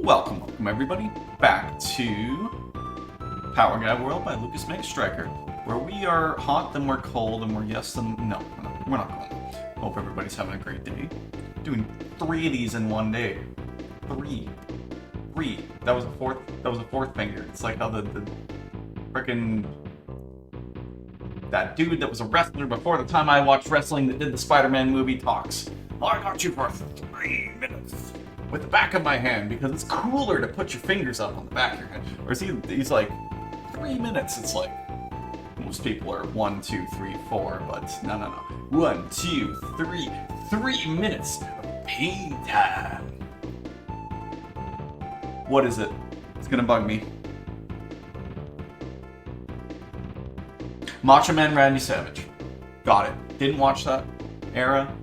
Welcome everybody back to Power Guy World by Lucas Make Striker, where we are hot, then we're cold, and we're yes, then no, we're not going. Hope everybody's having a great day. Doing 3 of these in one day. Three. That was a fourth finger. It's like how the frickin' that dude that was a wrestler before the time I watched wrestling that did the Spider-Man movie talks. Oh, I got you for 3 minutes. With the back of my hand, because it's cooler to put your fingers up on the back of your hand. Or is he's like, 3 minutes, it's like, most people are 1, 2, 3, 4, but no. 1, 2, 3, 3 minutes of pain time. What is it? It's gonna bug me. Macho Man Randy Savage. Got it. Didn't watch that era.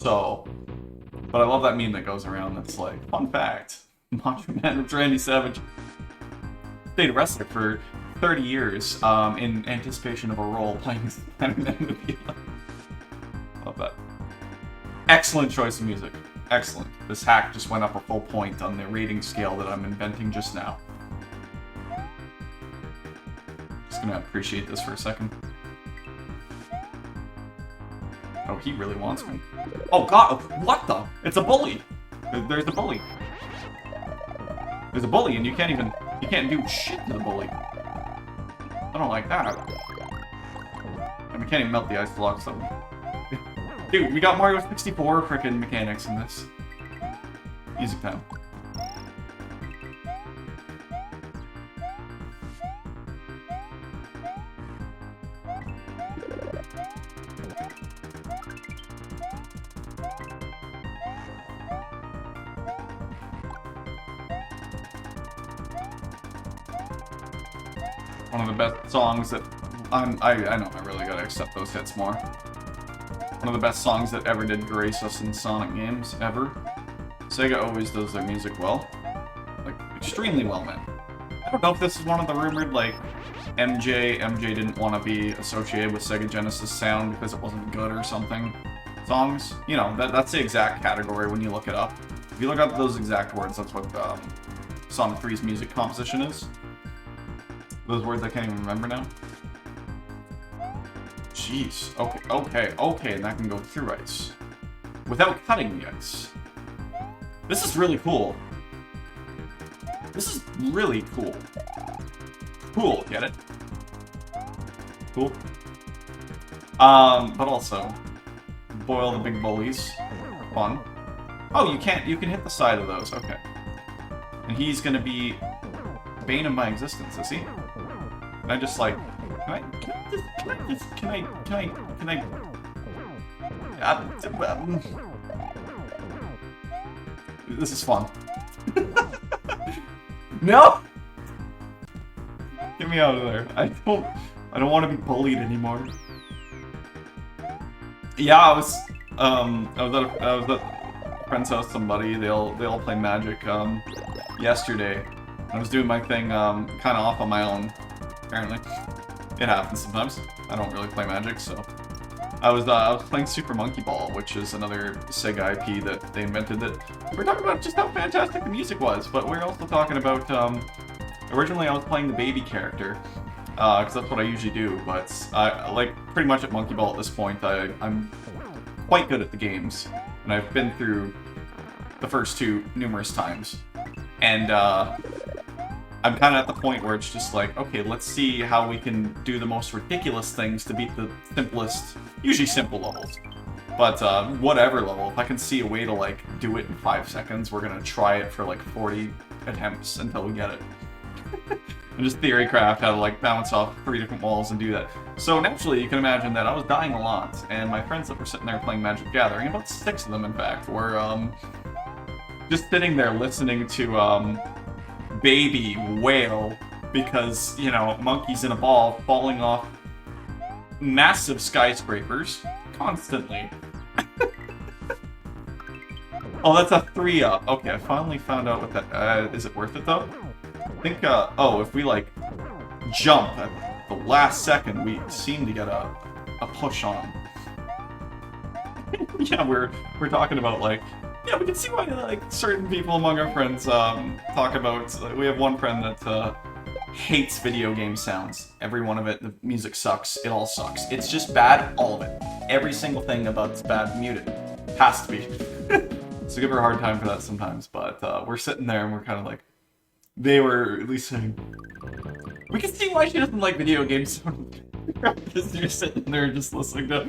So, but I love that meme that goes around that's like, fun fact, Macho Man Randy Savage stayed a wrestler for 30 years in anticipation of a role playing Spider-Man movie. Love that. Excellent choice of music. Excellent. This hack just went up a full point on the rating scale that I'm inventing just now. Just gonna appreciate this for a second. Oh, he really wants me. Oh god, what the? It's a bully! There's a bully. There's a bully and you can't do shit to the bully. I don't like that. And we can't even melt the ice blocks though. Dude, we got Mario 64 frickin' mechanics in this. Music time. One of the best songs that I know I really gotta accept those hits more. One of the best songs that ever did grace us in Sonic games, ever. Sega always does their music well. Like, extremely well, man. I don't know if this is one of the rumored, like, MJ didn't want to be associated with Sega Genesis sound because it wasn't good or something. Songs, you know, that's the exact category when you look it up. If you look up those exact words, that's what Sonic 3's music composition is. Those words I can't even remember now. Jeez. Okay, and that can go through ice. Without cutting the ice. This is really cool. This is really cool. Cool, get it? Cool. But also, boil the big bullies. Fun. Oh, you can hit the side of those, okay. And he's gonna be bane of my existence, is he? Can I just like, this is fun. No! Get me out of there. I don't want to be bullied anymore. Yeah, I was at a friend's house, somebody, they all play Magic, yesterday. I was doing my thing, kind of off on my own, apparently. It happens sometimes. I don't really play Magic, so... I was playing Super Monkey Ball, which is another Sega IP that they invented that... We're talking about just how fantastic the music was, but we're also talking about, originally I was playing the baby character, because that's what I usually do, but like, pretty much at Monkey Ball at this point, I'm quite good at the games, and I've been through the first 2 numerous times. And, I'm kind of at the point where it's just like, okay, let's see how we can do the most ridiculous things to beat the simplest, usually simple levels. But, whatever level, if I can see a way to, like, do it in 5 seconds, we're gonna try it for, like, 40 attempts until we get it. And just theorycraft how to, like, bounce off 3 different walls and do that. So, naturally, you can imagine that I was dying a lot, and my friends that were sitting there playing Magic Gathering, about 6 of them, in fact, were, just sitting there listening to, Baby wail because, you know, monkeys in a ball falling off massive skyscrapers constantly. Oh, that's a 3-up. Okay, I finally found out what that... is it worth it, though? I think, oh, if we, like, jump at the last second, we seem to get a push on. Yeah, we're talking about, like, Yeah, we can see why like certain people among our friends talk about. Like, we have one friend that hates video game sounds. Every one of it. The music sucks. It all sucks. It's just bad. All of it. Every single thing about it's bad. Muted. Has to be. So give her a hard time for that sometimes. But we're sitting there and we're kind of like, they were at least saying, we can see why she doesn't like video games. Because you're sitting there just listening to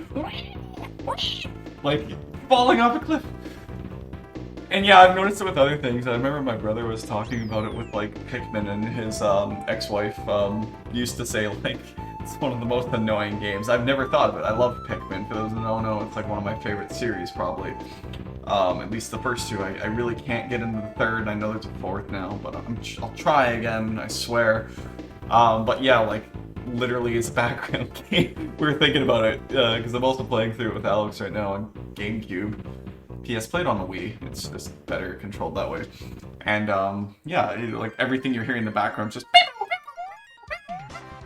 like falling off a cliff. And yeah, I've noticed it with other things. I remember my brother was talking about it with like Pikmin, and his ex-wife used to say like it's one of the most annoying games. I've never thought of it. I love Pikmin. For those who don't know, it's like one of my favorite series probably. At least the first two. I really can't get into the third. I know there's a fourth now, but I'll try again. I swear. But yeah, like literally as a background game. We were thinking about it because I'm also playing through it with Alex right now on GameCube. PS played on the Wii. It's just better controlled that way. And yeah, like everything you're hearing in the background just,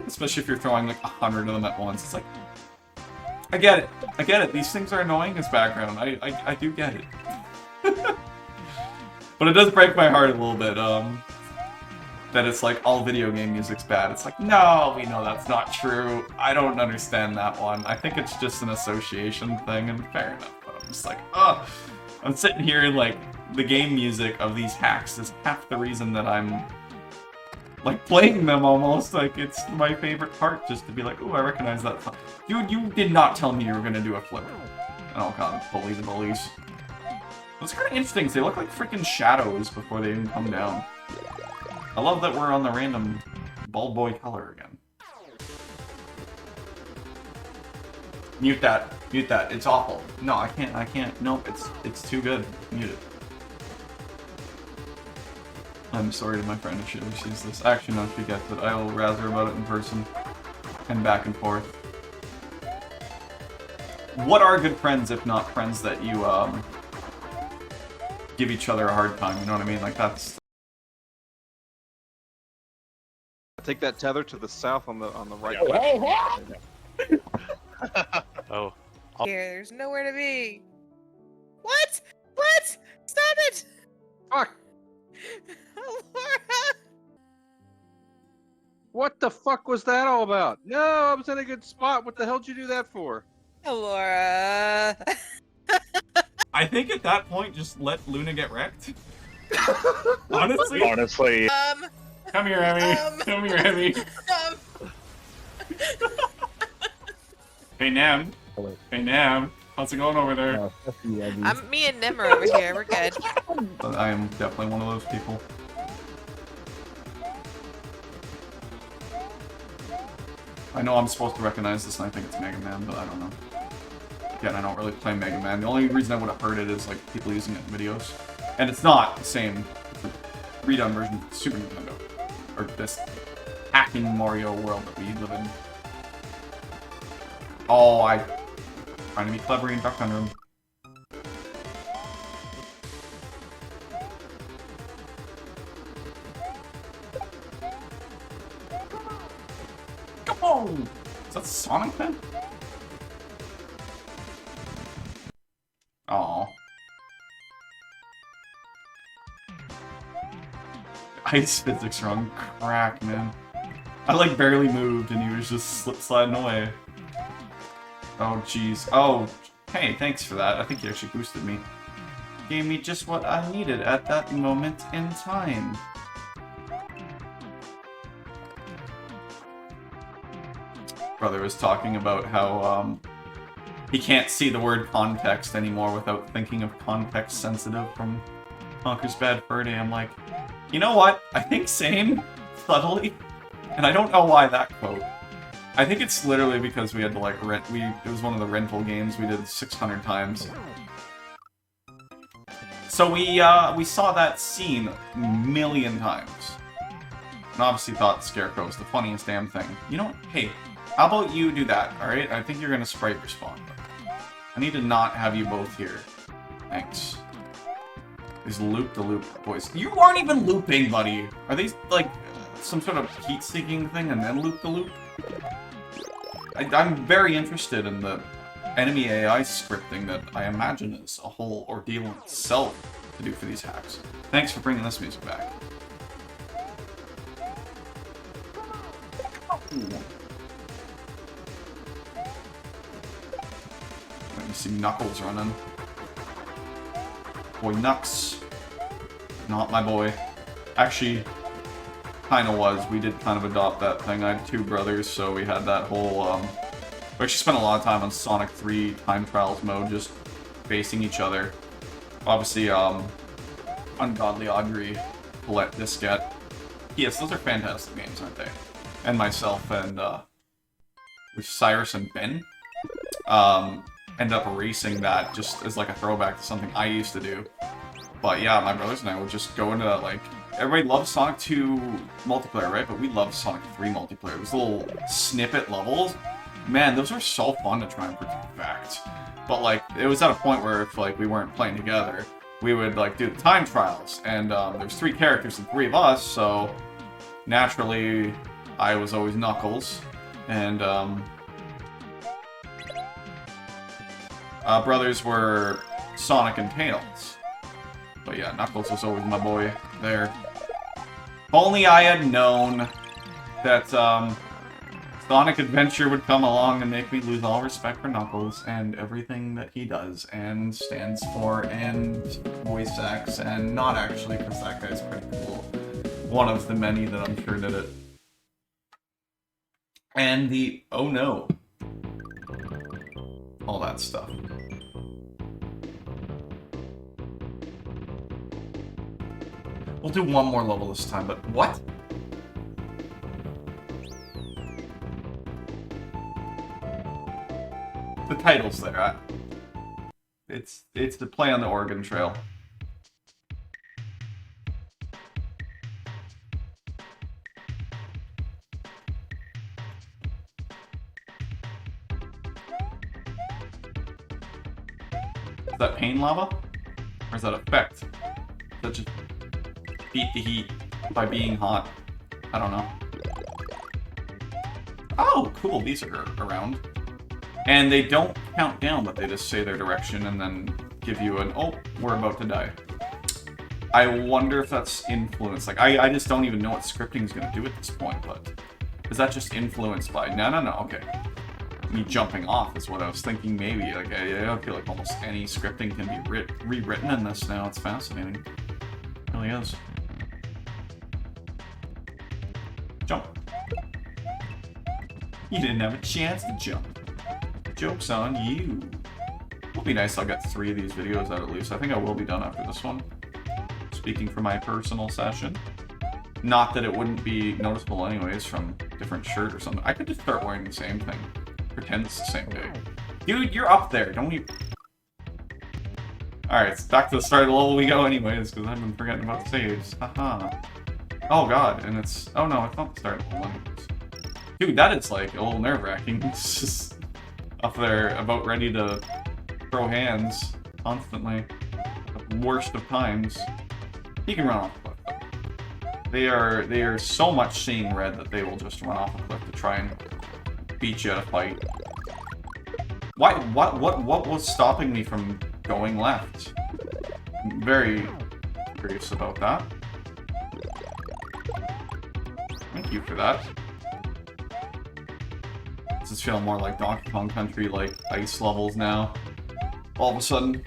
especially if you're throwing like 100 of them at once. It's like, I get it. I get it. These things are annoying as background. I do get it. But it does break my heart a little bit. That it's like all video game music's bad. It's like, no, we know that's not true. I don't understand that one. I think it's just an association thing, and fair enough. But I'm just like, ugh. I'm sitting here and like the game music of these hacks is half the reason that I'm like playing them almost. Like it's my favorite part, just to be like, oh, I recognize that song. Dude, you did not tell me you were gonna do a flip. Oh god, bully the bullies. It's kind of interesting. They look like freaking shadows before they even come down. I love that we're on the random bald boy color again. Mute that. Mute that. It's awful. No, I can't. Nope, it's too good. Mute it. I'm sorry to my friend if she ever sees this. Actually, no, she gets it. I will razz her about it in person. And back and forth. What are good friends if not friends that you, give each other a hard time, you know what I mean? Like, that's... Take that tether to the south on the right. Oh. Here, there's nowhere to be. What? What? Stop it! Fuck! Laura! What the fuck was that all about? No, I was in a good spot. What the hell did you do that for? Laura! I think at that point, just let Luna get wrecked. Honestly. Honestly. Come here, Emmy. Come here, Emmy. Hey, Nam. Hey, Nam. How's it going over there? Me and Nim are over here. We're good. I am definitely one of those people. I know I'm supposed to recognize this, and I think it's Mega Man, but I don't know. Again, I don't really play Mega Man. The only reason I would have heard it is like people using it in videos, and it's not the same. It's a redone version of Super Nintendo, or this hacking Mario world that we live in. Oh, I'm trying to be clever and duck under him. Come on! Is that Sonic then? Aww. Ice physics are on crack, man. I like barely moved and he was just slip-sliding away. Oh, jeez. Oh, hey, thanks for that. I think you actually boosted me. Gave me just what I needed at that moment in time. Brother was talking about how, he can't see the word context anymore without thinking of context sensitive from Conker's Bad Fur Day. I'm like, you know what? I think same, subtly, and I don't know why that quote. I think it's literally because we had to like rent, it was one of the rental games we did 600 times. So we saw that scene a million times. And obviously thought Scarecrow was the funniest damn thing. You know what? Hey, how about you do that, alright? I think you're gonna sprite respond. I need to not have you both here. Thanks. These loop-the-loop boys. You aren't even looping, buddy! Are these, like, some sort of heat-seeking thing and then loop-the-loop? I'm very interested in the enemy AI scripting that I imagine is a whole ordeal in itself to do for these hacks. Thanks for bringing this music back. Ooh. When you see Knuckles running. Boy Nux. Not my boy. Actually, kinda was. We did kind of adopt that thing. I had two brothers, so we had that whole, we actually spent a lot of time on Sonic 3 Time Trials mode, just facing each other. Obviously, Ungodly Audrey, Colette Diskette. Yes, those are fantastic games, aren't they? And myself and, with Cyrus and Ben, end up erasing that just as like a throwback to something I used to do. But yeah, my brothers and I would just go into that, like, everybody loves Sonic 2 multiplayer, right? But we love Sonic 3 multiplayer. Those little snippet levels, man, those are so fun to try and perfect. But like, it was at a point where if like we weren't playing together, we would like do the time trials, and there's 3 characters and 3 of us, so naturally I was always Knuckles, and brothers were Sonic and Tails. But yeah, Knuckles was always my boy there. If only I had known that Sonic Adventure would come along and make me lose all respect for Knuckles and everything that he does and stands for and voice acts, and not actually, because that guy's pretty cool. One of the many that I'm sure did it. And the oh no. All that stuff. We'll do one more level this time, but what? The title's there. It's the play on the Oregon Trail. Is that pain lava? Or is that effect? Is that just beat the heat by being hot? I don't know. Oh, cool, these are around. And they don't count down, but they just say their direction and then give you an, oh, we're about to die. I wonder if that's influenced. Like, I just don't even know what scripting is going to do at this point, but is that just influenced by, no, okay. Me jumping off is what I was thinking maybe. Like, I feel like almost any scripting can be rewritten in this now. It's fascinating. It really is. Jump. You didn't have a chance to jump. Joke's on you. It'll be nice I'll get 3 of these videos out at least. I think I will be done after this one. Speaking for my personal session. Not that it wouldn't be noticeable anyways from different shirt or something. I could just start wearing the same thing. Pretend it's the same day. Dude, you're up there. Don't you... Alright, it's back to the start of the level we go anyways, because I've been forgetting about the saves. Haha. Oh god, and it's... Oh no, it's not the start of the level anyways. Dude, that is like a little nerve-wracking. It's just up there about ready to throw hands constantly. The worst of times. He can run off a cliff. They are so much seeing red that they will just run off a cliff to try and beat you at a fight. Why? What was stopping me from going left? I'm very curious about that. Thank you for that. This is feeling more like Donkey Kong Country, like ice levels now. All of a sudden.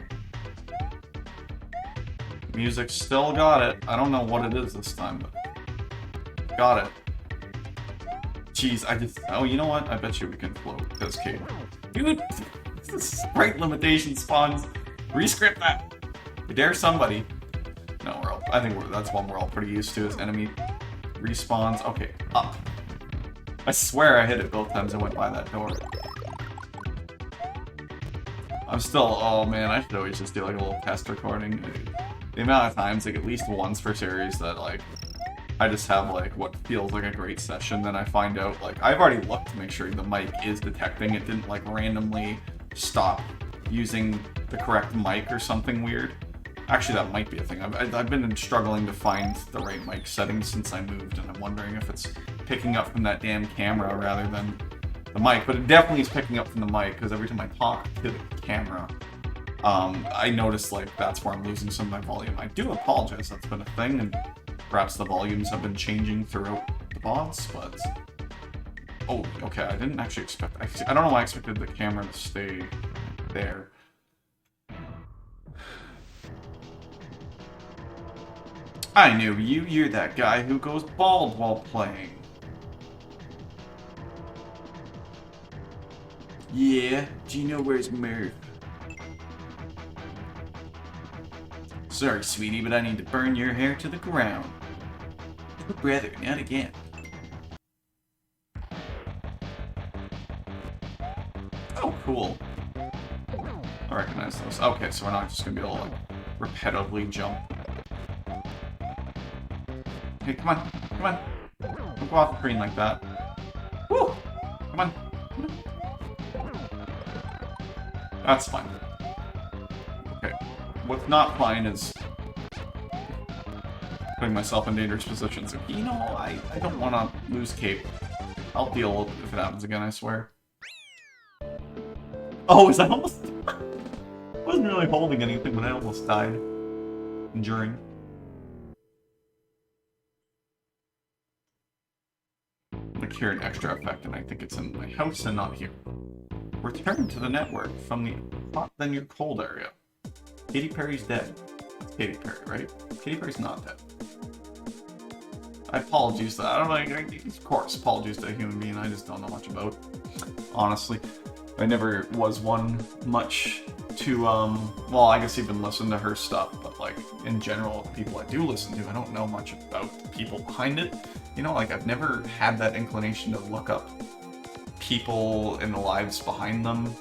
Music still got it. I don't know what it is this time, but got it. Jeez, oh, you know what? I bet you we can float this cave. Dude, this sprite limitation spawns. Rescript that. You dare somebody. No, I think that's one we're all pretty used to, is enemy respawns. Okay, up. I swear I hit it both times I went by that door. I'm still, oh man, I should always just do like a little test recording. The amount of times, like at least once per series, that like, I just have like what feels like a great session, then I find out, like, I've already looked to make sure the mic is detecting, it didn't like randomly stop using the correct mic or something weird. Actually, that might be a thing. I've been struggling to find the right mic settings since I moved, and I'm wondering if it's picking up from that damn camera rather than the mic, but it definitely is picking up from the mic because every time I talk to the camera, I notice like that's where I'm losing some of my volume. I do apologize, that's been a thing, and perhaps the volumes have been changing throughout the VODs, but... Oh, okay, I didn't actually expect... I don't know why I expected the camera to stay there. I knew you. You're that guy who goes bald while playing. Yeah, do you know where's Murph? Sorry, sweetie, but I need to burn your hair to the ground. Oh, brother, not again. Oh, cool. I recognize those. Okay, so we're not just gonna be able to, like, repetitively jump. Hey, come on. Come on. Don't go off the screen like that. Woo! Come on. That's fine. Okay. What's not fine is putting myself in dangerous positions. You know, I don't want to lose cape. I'll deal with it if it happens again, I swear. Oh, is that almost... I wasn't really holding anything, but I almost died. Enduring. I'm gonna hear an extra effect, and I think it's in my house and not here. Return to the network from the hot then you're cold area. Katy Perry's dead. It's Katy Perry, right? Katy Perry's not dead. I apologize to that. I don't like, of course, apologies to a human being I just don't know much about. Honestly. I never was one much to, well, I guess even listen to her stuff, but like, in general, people I do listen to, I don't know much about the people behind it. You know, like, I've never had that inclination to look up people and the lives behind them,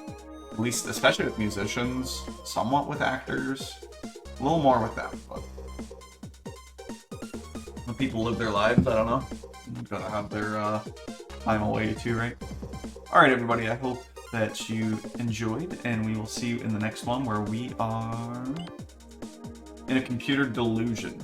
at least especially with musicians, somewhat with actors, a little more with them, but when people live their lives, I don't know, they've gotta have their time away too, right? Alright everybody, I hope that you enjoyed, and we will see you in the next one where we are in a computer delusion.